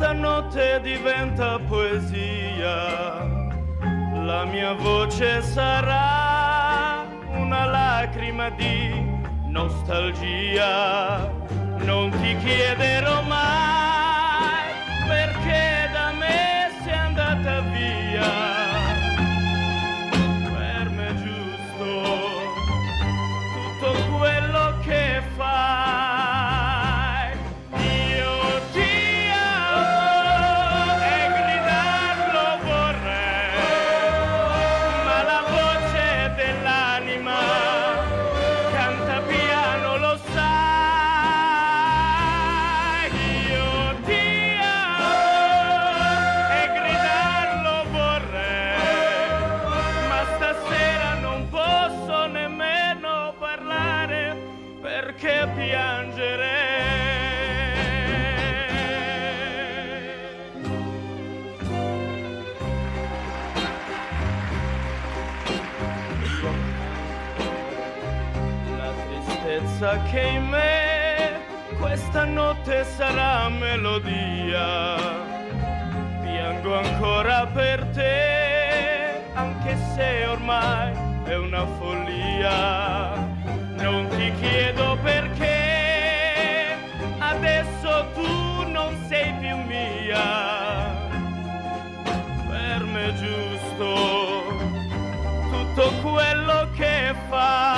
questa notte diventa poesia, la mia voce sarà una lacrima di nostalgia. Non ti chiederò mai perché da me sei andata via. Per me è giusto tutto quello che fai. Io ti amo e gridarlo vorrei, ma la voce dell'anima canta piano, lo sai. Io ti amo e gridarlo vorrei, ma stasera non posso nemmeno parlare perché piangere. La tristezza che in me questa notte sarà melodia. Piango ancora per te, anche se ormai è una follia. Non ti chiedo perché adesso tu non sei più mia. Per me è giusto tutto quello che fai.